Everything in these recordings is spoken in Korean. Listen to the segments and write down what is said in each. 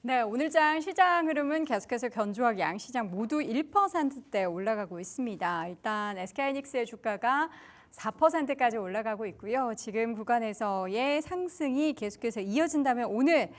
네, 오늘장 시장 흐름은 계속해서 견조하게 양시장 모두 1%대 올라가고 있습니다. 일단 SK하이닉스의 주가가 4%까지 올라가고 있고요. 지금 구간에서의 상승이 계속해서 이어진다면 오늘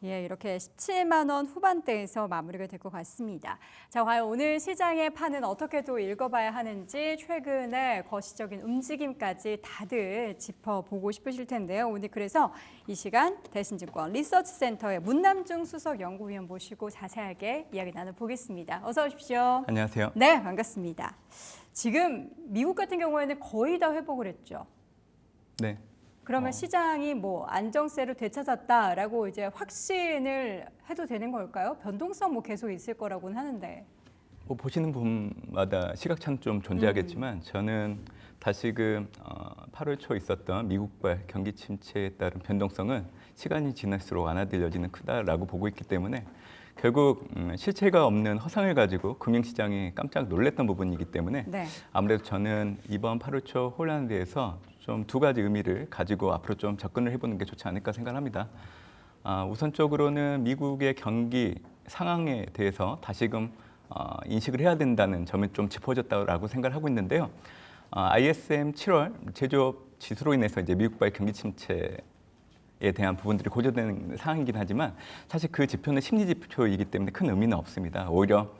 이렇게 17만 원 후반대에서 마무리가 될 것 같습니다. 자, 과연 오늘 시장의 판은 어떻게 또 읽어봐야 하는지 최근의 거시적인 움직임까지 다들 짚어보고 싶으실 텐데요. 오늘 그래서 이 시간 대신증권 리서치센터의 문남중 수석 연구위원 모시고 자세하게 이야기 나눠보겠습니다. 어서 오십시오. 안녕하세요. 네, 반갑습니다. 지금 미국 같은 경우에는 거의 다 회복을 했죠. 네. 그러면 시장이 뭐 안정세로 되찾았다라고 이제 확신을 해도 되는 걸까요? 변동성 계속 있을 거라고는 하는데. 보시는 분마다 시각차는 좀 존재하겠지만 저는 다시금 8월 초 있었던 미국발 경기 침체에 따른 변동성은 시간이 지날수록 완화될 여지는 크다라고 보고 있기 때문에 결국 실체가 없는 허상을 가지고 금융시장이 깜짝 놀랐던 부분이기 때문에 네. 아무래도 저는 이번 8월 초 혼란에 대해서 좀 두 가지 의미를 가지고 앞으로 좀 접근을 해보는 게 좋지 않을까 생각합니다. 우선적으로는 미국의 경기 상황에 대해서 다시금 인식을 해야 된다는 점을 좀 짚어줬다고 생각을 하고 있는데요. ISM 7월 제조업 지수로 인해서 이제 미국발 경기 침체에 대한 부분들이 고려되는 상황이긴 하지만 사실 그 지표는 심리 지표이기 때문에 큰 의미는 없습니다. 오히려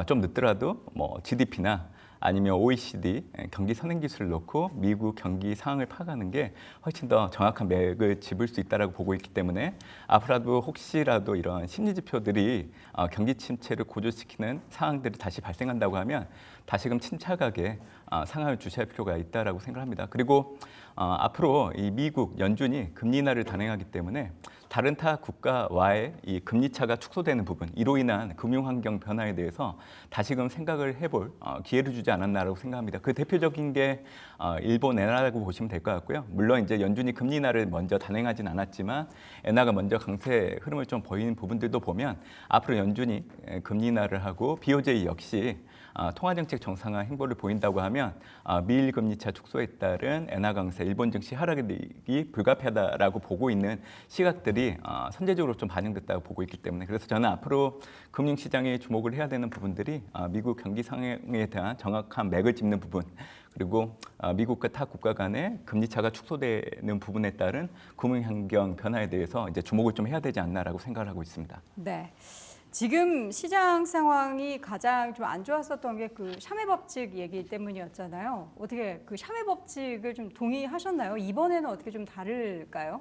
좀 늦더라도 뭐 GDP나 아니면 OECD 경기 선행 기술을 놓고 미국 경기 상황을 파악하는 게 훨씬 더 정확한 맥을 짚을 수 있다고 보고 있기 때문에 앞으로도 혹시라도 이런 심리 지표들이 경기 침체를 고조시키는 상황들이 다시 발생한다고 하면 다시금 침착하게 상황을 주시할 필요가 있다고 생각합니다. 그리고 앞으로 이 미국 연준이 금리 인하를 단행하기 때문에 다른 타 국가와의 이 금리 차가 축소되는 부분, 이로 인한 금융 환경 변화에 대해서 다시금 생각을 해볼 기회를 주지 않았나라고 생각합니다. 그 대표적인 게 일본 엔화라고 보시면 될 것 같고요. 물론 이제 연준이 금리 인하를 먼저 단행하진 않았지만 엔화가 먼저 강세 흐름을 좀 보이는 부분들도 보면 앞으로 연준이 금리 인하를 하고 BOJ 역시 통화정책 정상화 행보를 보인다고 하면 미일 금리차 축소에 따른 엔화 강세, 일본 증시 하락이 불가피하다라고 보고 있는 시각들이 선제적으로 좀 반영됐다고 보고 있기 때문에 그래서 저는 앞으로 금융시장에 주목을 해야 되는 부분들이 미국 경기 상황에 대한 정확한 맥을 짚는 부분 그리고 미국과 타 국가 간의 금리 차가 축소되는 부분에 따른 금융 환경 변화에 대해서 이제 주목을 좀 해야 되지 않나라고 생각을 하고 있습니다. 네. 지금 시장 상황이 가장 좀 안 좋았었던 게 그 샤메 법칙 얘기 때문이었잖아요. 어떻게 그 샤메 법칙을 좀 동의하셨나요? 이번에는 어떻게 좀 다를까요?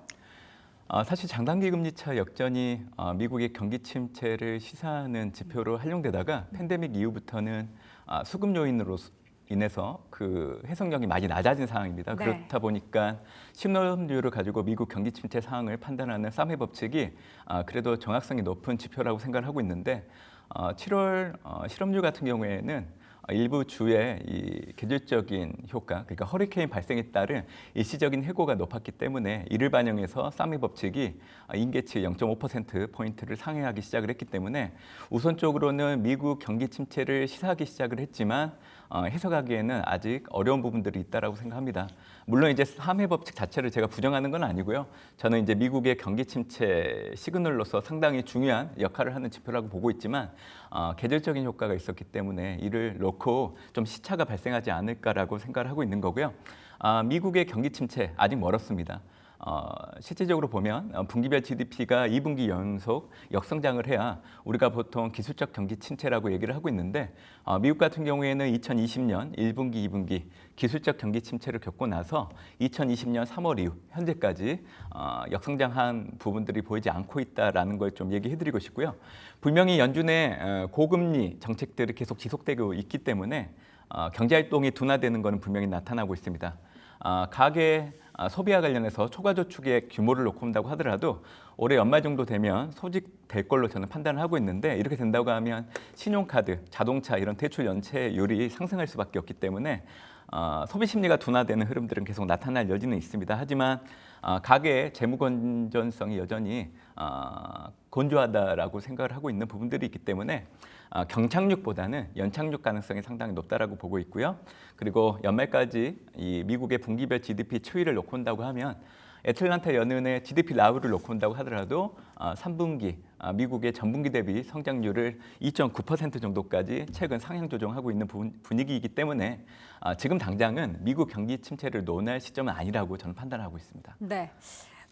사실 장단기 금리차 역전이 미국의 경기 침체를 시사하는 지표로 활용되다가 팬데믹 이후부터는 수급 요인으로 인해서 그 해석력이 많이 낮아진 상황입니다. 네. 그렇다 보니까 신뢰율을 가지고 미국 경기 침체 상황을 판단하는 쌈의 법칙이 그래도 정확성이 높은 지표라고 생각을 하고 있는데 7월 실업률 같은 경우에는 일부 주의 이 계절적인 효과, 그러니까 허리케인 발생에 따른 일시적인 해고가 높았기 때문에 이를 반영해서 쌈의 법칙이 임계치 0.5%포인트를 상회하기 시작을 했기 때문에 우선적으로는 미국 경기 침체를 시사하기 시작을 했지만 해석하기에는 아직 어려운 부분들이 있다라고 생각합니다. 물론 이제 3회 법칙 자체를 제가 부정하는 건 아니고요. 저는 이제 미국의 경기 침체 시그널로서 상당히 중요한 역할을 하는 지표라고 보고 있지만 계절적인 효과가 있었기 때문에 이를 놓고 좀 시차가 발생하지 않을까라고 생각을 하고 있는 거고요. 미국의 경기 침체 아직 멀었습니다. 실질적으로 보면 분기별 GDP가 2분기 연속 역성장을 해야 우리가 보통 기술적 경기 침체라고 얘기를 하고 있는데 미국 같은 경우에는 2020년 1분기, 2분기 기술적 경기 침체를 겪고 나서 2020년 3월 이후 현재까지 역성장한 부분들이 보이지 않고 있다라는 걸 좀 얘기해드리고 싶고요. 분명히 연준의 고금리 정책들이 계속 지속되고 있기 때문에 경제활동이 둔화되는 것은 분명히 나타나고 있습니다. 가계 소비와 관련해서 초과저축의 규모를 놓고 본다고 하더라도 올해 연말 정도 되면 소직될 걸로 저는 판단을 하고 있는데 이렇게 된다고 하면 신용카드, 자동차 이런 대출 연체율이 상승할 수밖에 없기 때문에 소비 심리가 둔화되는 흐름들은 계속 나타날 여지는 있습니다. 하지만 가계의 재무 건전성이 여전히 건조하다라고 생각을 하고 있는 부분들이 있기 때문에 경착륙보다는 연착륙 가능성이 상당히 높다라고 보고 있고요. 그리고 연말까지 이 미국의 분기별 GDP 추이를 놓고 온다고 하면 애틀란타 연은의 GDP 라우를 놓고 온다고 하더라도 3분기 미국의 전분기 대비 성장률을 2.9% 정도까지 최근 상향 조정하고 있는 분위기이기 때문에 지금 당장은 미국 경기 침체를 논할 시점은 아니라고 저는 판단하고 있습니다. 네.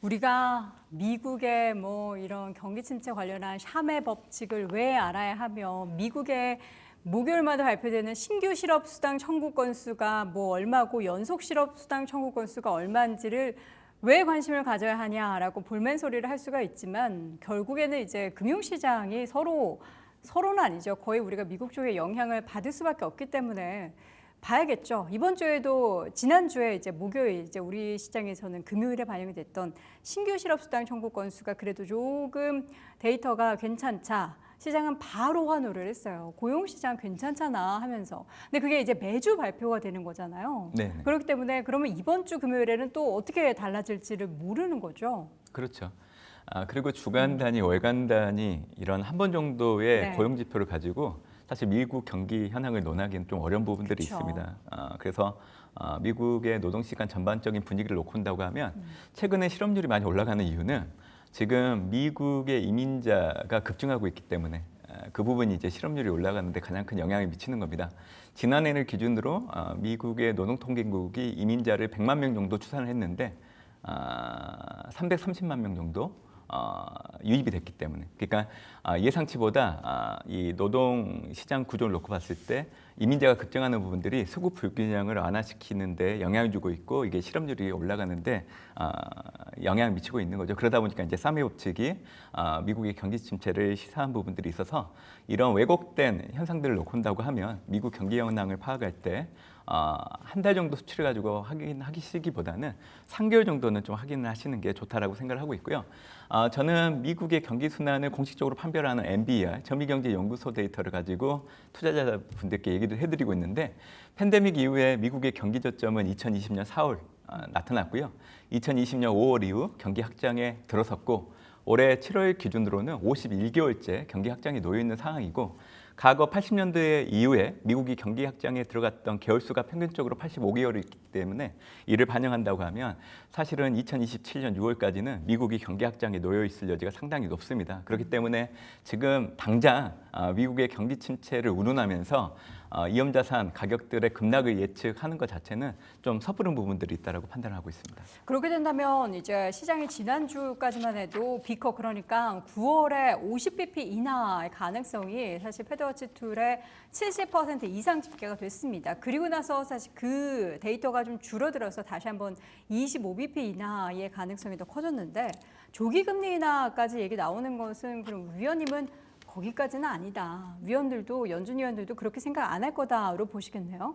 우리가 미국의 뭐 이런 경기 침체 관련한 샤메 법칙을 왜 알아야 하며 미국의 목요일마다 발표되는 신규 실업 수당 청구 건수가 뭐 얼마고 연속 실업 수당 청구 건수가 얼마인지를 왜 관심을 가져야 하냐라고 볼멘 소리를 할 수가 있지만 결국에는 이제 금융시장이 서로는 아니죠. 거의 우리가 미국 쪽의 영향을 받을 수밖에 없기 때문에 봐야겠죠. 이번 주에도 지난주에 이제 목요일 이제 우리 시장에서는 금요일에 반영이 됐던 신규 실업수당 청구 건수가 그래도 조금 데이터가 괜찮자. 시장은 바로 환호를 했어요. 고용시장 괜찮잖아 하면서. 근데 그게 이제 매주 발표가 되는 거잖아요. 네. 그렇기 때문에 그러면 이번 주 금요일에는 또 어떻게 달라질지를 모르는 거죠. 그렇죠. 그리고 주간 단위, 월간 단위 이런 한 번 정도의 네. 고용 지표를 가지고 사실 미국 경기 현황을 논하기는 좀 어려운 부분들이 그쵸. 있습니다. 그래서 미국의 노동 시간 전반적인 분위기를 놓고 본다고 하면 최근에 실업률이 많이 올라가는 이유는 지금 미국의 이민자가 급증하고 있기 때문에 그 부분이 이제 실업률이 올라가는데 가장 큰 영향을 미치는 겁니다. 지난해를 기준으로 미국의 노동통계국이 이민자를 100만 명 정도 추산을 했는데 330만 명 정도 유입이 됐기 때문에 그러니까 예상치보다 이 노동 시장 구조를 놓고 봤을 때 이민자가 급증하는 부분들이 수급 불균형을 완화시키는 데 영향을 주고 있고 이게 실업률이 올라가는데 영향을 미치고 있는 거죠. 그러다 보니까 이제 사메 법칙이 미국의 경기 침체를 시사한 부분들이 있어서 이런 왜곡된 현상들을 놓고 본다고 하면 미국 경기 현황을 파악할 때 한 달 정도 수치를 가지고 확인하시기보다는 3개월 정도는 좀 확인을 하시는 게 좋다라고 생각을 하고 있고요. 저는 미국의 경기 순환을 공식적으로 판별하는 NBER 전미경제연구소 데이터를 가지고 투자자분들께 얘기를 해드리고 있는데 팬데믹 이후에 미국의 경기 저점은 2020년 4월 나타났고요. 2020년 5월 이후 경기 확장에 들어섰고 올해 7월 기준으로는 51개월째 경기 확장에 놓여 있는 상황이고 과거 80년대 이후에 미국이 경기 확장에 들어갔던 개월수가 평균적으로 85개월이기 때문에 이를 반영한다고 하면 사실은 2027년 6월까지는 미국이 경기 확장에 놓여 있을 여지가 상당히 높습니다. 그렇기 때문에 지금 당장 미국의 경기 침체를 운운하면서 위험자산 가격들의 급락을 예측하는 것 자체는 좀 섣부른 부분들이 있다고 판단하고 있습니다. 그렇게 된다면 이제 시장이 지난주까지만 해도 비커 그러니까 9월에 50bp 인하의 가능성이 사실 패드워치 툴의 70% 이상 집계가 됐습니다. 그리고 나서 사실 그 데이터가 좀 줄어들어서 다시 한번 25bp 인하의 가능성이 더 커졌는데 조기 금리 인하까지 얘기 나오는 것은 그럼 위원님은 거기까지는 아니다. 위원들도 연준 위원들도 그렇게 생각 안 할 거다로 보시겠네요.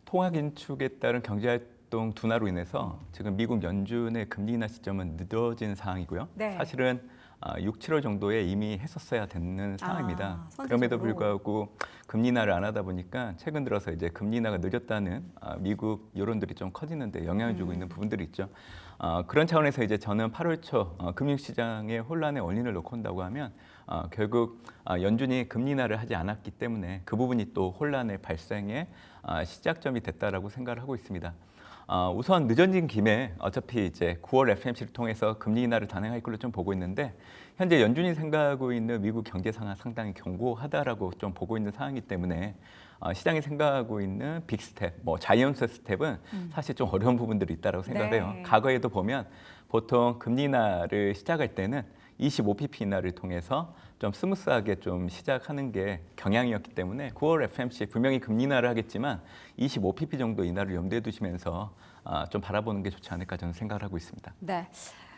통화 긴축에 따른 경제활동 둔화로 인해서 지금 미국 연준의 금리 인하 시점은 늦어진 상황이고요. 네. 사실은 6, 7월 정도에 이미 했었어야 되는 상황입니다. 그럼에도 불구하고 금리 인하를 안 하다 보니까 최근 들어서 이제 금리 인하가 늦었다는 미국 여론들이 좀 커지는데 영향을 주고 있는 부분들이 있죠. 그런 차원에서 이제 저는 8월 초 금융시장의 혼란의 원인을 놓고 본다고 하면 결국 연준이 금리 인하를 하지 않았기 때문에 그 부분이 또 혼란의 발생의 시작점이 됐다라고 생각을 하고 있습니다. 우선 늦어진 김에 어차피 이제 9월 FOMC를 통해서 금리 인하를 단행할 걸로 좀 보고 있는데 현재 연준이 생각하고 있는 미국 경제 상황 상당히 견고하다라고 좀 보고 있는 상황이기 때문에 시장이 생각하고 있는 빅 스텝, 뭐 자이언트 스텝은 사실 좀 어려운 부분들이 있다라고 생각을 해요. 네. 과거에도 보면 보통 금리 인하를 시작할 때는 25pp 인하를 통해서 좀 스무스하게 좀 시작하는 게 경향이었기 때문에 9월 FOMC 분명히 금리 인하를 하겠지만 25pp 정도 인하를 염두에 두시면서 좀 바라보는 게 좋지 않을까 저는 생각을 하고 있습니다. 네.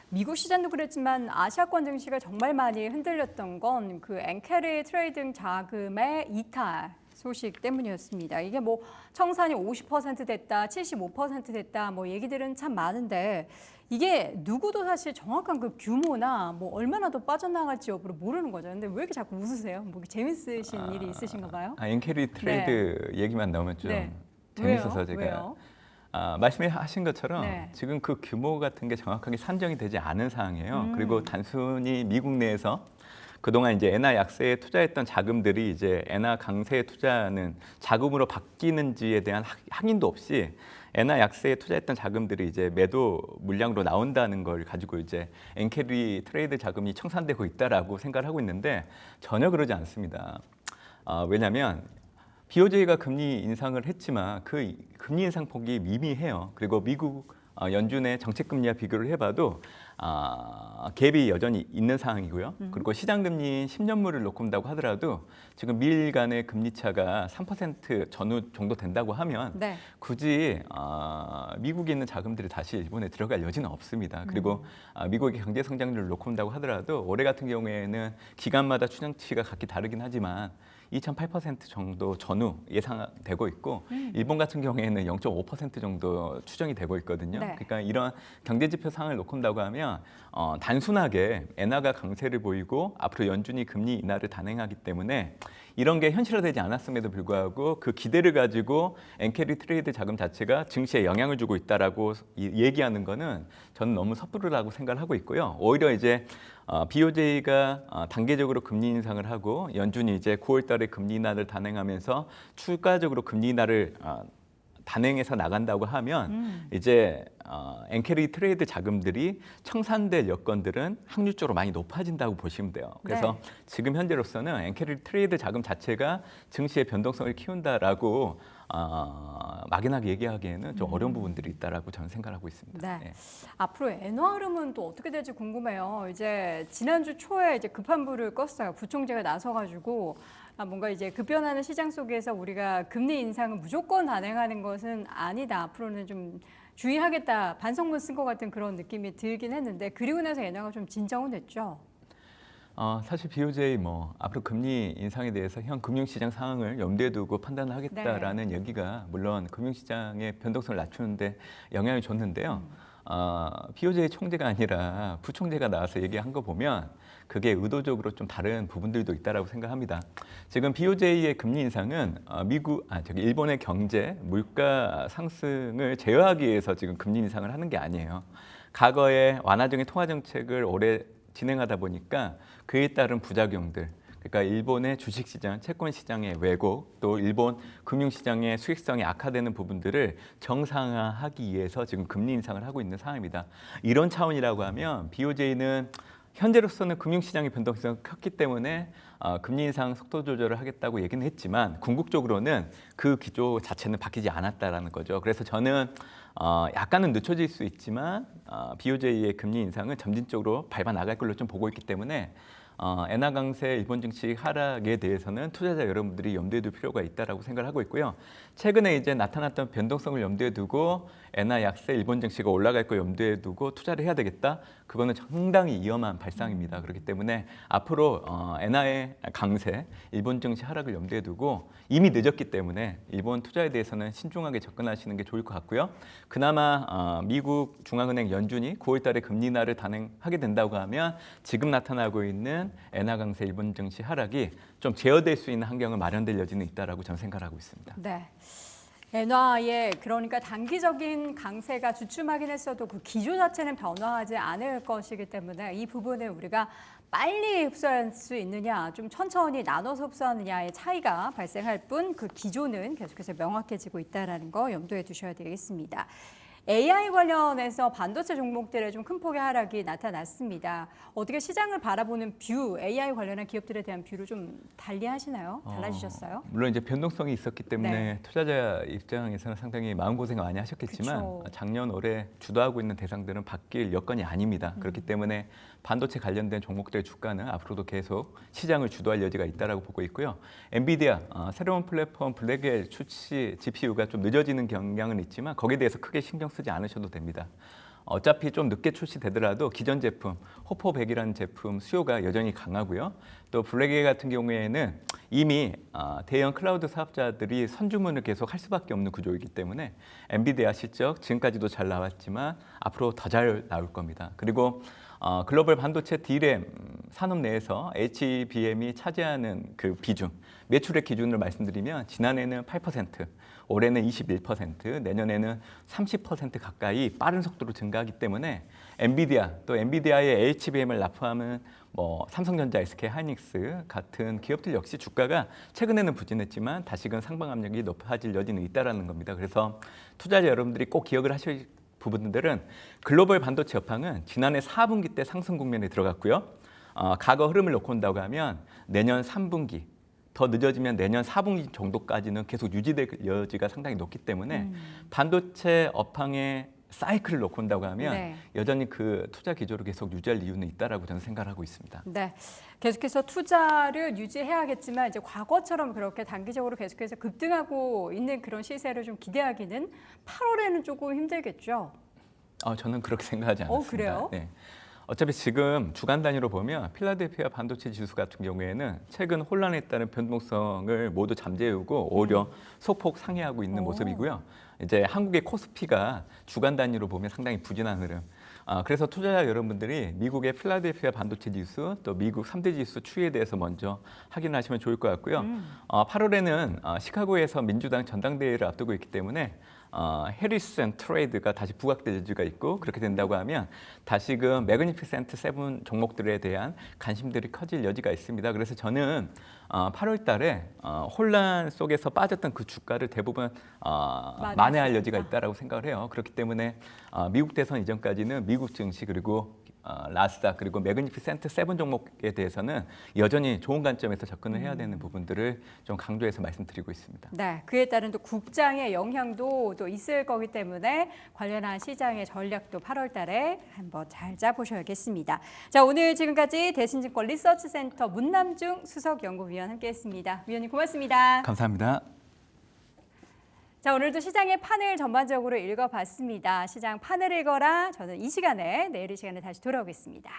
미국 시장도 그랬지만 아시아권 증시가 정말 많이 흔들렸던 건 그 엔캐리 트레이딩 자금의 이탈 소식 때문이었습니다. 이게 뭐 청산이 50% 됐다, 75% 됐다, 뭐 얘기들은 참 많은데 이게 누구도 사실 정확한 그 규모나 뭐 얼마나 더 빠져나갈지 여부를 모르는 거죠. 근데 왜 이렇게 자꾸 웃으세요? 뭐 재밌으신 일이 있으신가 봐요? 엔캐리 트레이드 얘기만 나오면 좀 네. 재밌어서 왜요? 제가 왜요? 말씀하신 것처럼 네. 지금 그 규모 같은 게 정확하게 산정이 되지 않은 상황이에요. 그리고 단순히 미국 내에서 그동안 이제 엔화 약세에 투자했던 자금들이 이제 엔화 강세에 투자하는 자금으로 바뀌는지에 대한 확인도 없이 엔화 약세에 투자했던 자금들이 이제 매도 물량으로 나온다는 걸 가지고 이제 엔캐리 트레이드 자금이 청산되고 있다라고 생각을 하고 있는데 전혀 그러지 않습니다. 왜냐하면 BOJ가 금리 인상을 했지만 그 금리 인상 폭이 미미해요. 그리고 미국 연준의 정책 금리와 비교를 해봐도 갭이 여전히 있는 상황이고요. 그리고 시장 금리인 10년물을 놓고 본다고 하더라도 지금 미일 간의 금리 차가 3% 전후 정도 된다고 하면 네. 굳이 미국에 있는 자금들이 다시 일본에 들어갈 여지는 없습니다. 그리고 미국의 경제 성장률을 놓고 본다고 하더라도 올해 같은 경우에는 기간마다 추정치가 각기 다르긴 하지만 2.8% 정도 전후 예상되고 있고 일본 같은 경우에는 0.5% 정도 추정이 되고 있거든요. 네. 그러니까 이런 경제 지표 상을 놓고 본다고 하면 단순하게 엔화가 강세를 보이고 앞으로 연준이 금리 인하를 단행하기 때문에 이런 게 현실화되지 않았음에도 불구하고 그 기대를 가지고 엔캐리 트레이드 자금 자체가 증시에 영향을 주고 있다라고 얘기하는 거는 저는 너무 섣부르다고 생각을 하고 있고요. 오히려 이제 BOJ가 단계적으로 금리 인상을 하고 연준이 이제 9월 달에 금리 인하를 단행하면서 추가적으로 금리 인하를 단행해서 나간다고 하면 이제 엔캐리 트레이드 자금들이 청산될 여건들은 확률적으로 많이 높아진다고 보시면 돼요. 그래서 네. 지금 현재로서는 엔캐리 트레이드 자금 자체가 증시의 변동성을 키운다라고 막연하게 얘기하기에는 좀 어려운 부분들이 있다라고 저는 생각하고 있습니다. 네. 네. 앞으로 엔화 흐름은 또 어떻게 될지 궁금해요. 이제 지난주 초에 이제 급한 불을 껐어요. 부총재가 나서가지고 뭔가 이제 급변하는 시장 속에서 우리가 금리 인상은 무조건 단행하는 것은 아니다. 앞으로는 좀 주의하겠다. 반성문 쓴 것 같은 그런 느낌이 들긴 했는데 그리고 나서 엔화가 좀 진정은 됐죠. 사실 BOJ 앞으로 금리 인상에 대해서 현 금융시장 상황을 염두에 두고 판단을 하겠다라는 얘기가 물론 금융시장의 변동성을 낮추는데 영향을 줬는데요. BOJ 총재가 아니라 부총재가 나와서 얘기한 거 보면 그게 의도적으로 좀 다른 부분들도 있다라고 생각합니다. 지금 BOJ의 금리 인상은 일본의 경제, 물가 상승을 제어하기 위해서 지금 금리 인상을 하는 게 아니에요. 과거에 완화적인 통화 정책을 오래 진행하다 보니까 그에 따른 부작용들, 그러니까 일본의 주식시장, 채권시장의 왜곡, 또 일본 금융시장의 수익성이 악화되는 부분들을 정상화하기 위해서 지금 금리 인상을 하고 있는 상황입니다. 이런 차원이라고 하면 BOJ는 현재로서는 금융시장의 변동성이 컸기 때문에 금리 인상 속도 조절을 하겠다고 얘기는 했지만 궁극적으로는 그 기조 자체는 바뀌지 않았다라는 거죠. 그래서 저는 약간은 늦춰질 수 있지만 BOJ의 금리 인상은 점진적으로 밟아 나갈 걸로 좀 보고 있기 때문에 엔화 강세, 일본 증시 하락에 대해서는 투자자 여러분들이 염두에 둘 필요가 있다라고 생각을 하고 있고요. 최근에 이제 나타났던 변동성을 염두에 두고 엔화 약세, 일본 증시가 올라갈 거 염두에 두고 투자를 해야 되겠다. 그거는 상당히 위험한 발상입니다. 그렇기 때문에 앞으로 엔화의 강세, 일본 증시 하락을 염두에 두고 이미 늦었기 때문에 일본 투자에 대해서는 신중하게 접근하시는 게 좋을 것 같고요. 그나마 미국 중앙은행 연준이 9월 달에 금리 인하를 단행하게 된다고 하면 지금 나타나고 있는 엔화 강세, 일본 증시 하락이 좀 제어될 수 있는 환경을 마련될 여지는 있다라고 저는 생각하고 있습니다. 네. 엔화의 그러니까 단기적인 강세가 주춤하긴 했어도 그 기조 자체는 변화하지 않을 것이기 때문에 이 부분을 우리가 빨리 흡수할 수 있느냐, 좀 천천히 나눠서 흡수하느냐의 차이가 발생할 뿐 그 기조는 계속해서 명확해지고 있다는 거 염두에 두셔야 되겠습니다. AI 관련해서 반도체 종목들의 좀 큰 폭의 하락이 나타났습니다. 어떻게 시장을 바라보는 뷰, AI 관련한 기업들에 대한 뷰를 좀 달리하시나요? 달라지셨어요? 물론 이제 변동성이 있었기 때문에 네. 투자자 입장에서는 상당히 마음고생을 많이 하셨겠지만 그쵸. 작년 올해 주도하고 있는 대상들은 바뀔 여건이 아닙니다. 그렇기 때문에 반도체 관련된 종목들의 주가는 앞으로도 계속 시장을 주도할 여지가 있다라고 보고 있고요. 엔비디아 새로운 플랫폼 블랙웰 출시 GPU가 좀 늦어지는 경향은 있지만 거기에 대해서 크게 신경 쓰지 않으셔도 됩니다. 어차피 좀 늦게 출시되더라도 기존 제품 호포 100이라는 제품 수요가 여전히 강하고요. 또 블랙웰 같은 경우에는 이미 대형 클라우드 사업자들이 선주문을 계속 할 수밖에 없는 구조이기 때문에 엔비디아 실적 지금까지도 잘 나왔지만 앞으로 더 잘 나올 겁니다. 그리고 글로벌 반도체 D램 산업 내에서 HBM이 차지하는 그 비중, 매출액 기준으로 말씀드리면 지난해는 8%, 올해는 21%, 내년에는 30% 가까이 빠른 속도로 증가하기 때문에 엔비디아, 또 엔비디아의 HBM을 납품하는 삼성전자, SK하이닉스 같은 기업들 역시 주가가 최근에는 부진했지만 다시금 상방 압력이 높아질 여지는 있다라는 겁니다. 그래서 투자자 여러분들이 꼭 기억을 하실 부분들은 글로벌 반도체 업황은 지난해 4분기 때 상승 국면에 들어갔고요. 과거 흐름을 놓고 온다고 하면 내년 3분기, 더 늦어지면 내년 4분기 정도까지는 계속 유지될 여지가 상당히 높기 때문에 반도체 업황의 사이클을 놓고 온다고 하면 네. 여전히 그 투자 기조를 계속 유지할 이유는 있다라고 저는 생각을 하고 있습니다. 네, 계속해서 투자를 유지해야겠지만 이제 과거처럼 그렇게 단기적으로 계속해서 급등하고 있는 그런 시세를 좀 기대하기는 8월에는 조금 힘들겠죠. 저는 그렇게 생각하지 않습니다. 그래요? 네. 어차피 지금 주간 단위로 보면 필라델피아 반도체 지수 같은 경우에는 최근 혼란에 따른 변동성을 모두 잠재우고 오히려 소폭 상회하고 있는 모습이고요. 이제 한국의 코스피가 주간 단위로 보면 상당히 부진한 흐름. 그래서 투자자 여러분들이 미국의 필라델피아 반도체 지수 또 미국 3대 지수 추이에 대해서 먼저 확인하시면 좋을 것 같고요. 8월에는 시카고에서 민주당 전당대회를 앞두고 있기 때문에 해리스 앤 트레이드가 다시 부각될 여지가 있고 그렇게 된다고 하면 다시금 매그니피센트 7 종목들에 대한 관심들이 커질 여지가 있습니다. 그래서 저는 8월 달에 혼란 속에서 빠졌던 그 주가를 대부분 만회할 여지가 있다라고 생각을 해요. 그렇기 때문에 미국 대선 이전까지는 미국 증시 그리고 나스닥 그리고 매그니피센트 7 종목에 대해서는 여전히 좋은 관점에서 접근을 해야 되는 부분들을 좀 강조해서 말씀드리고 있습니다. 네, 그에 따른 또 국장의 영향도 또 있을 거기 때문에 관련한 시장의 전략도 8월 달에 한번 잘 짜보셔야겠습니다. 자, 오늘 지금까지 대신증권 리서치센터 문남중 수석연구위원 함께했습니다. 위원님 고맙습니다. 감사합니다. 자, 오늘도 시장의 판을 전반적으로 읽어봤습니다. 시장 판을 읽어라. 저는 이 시간에 내일 이 시간에 다시 돌아오겠습니다.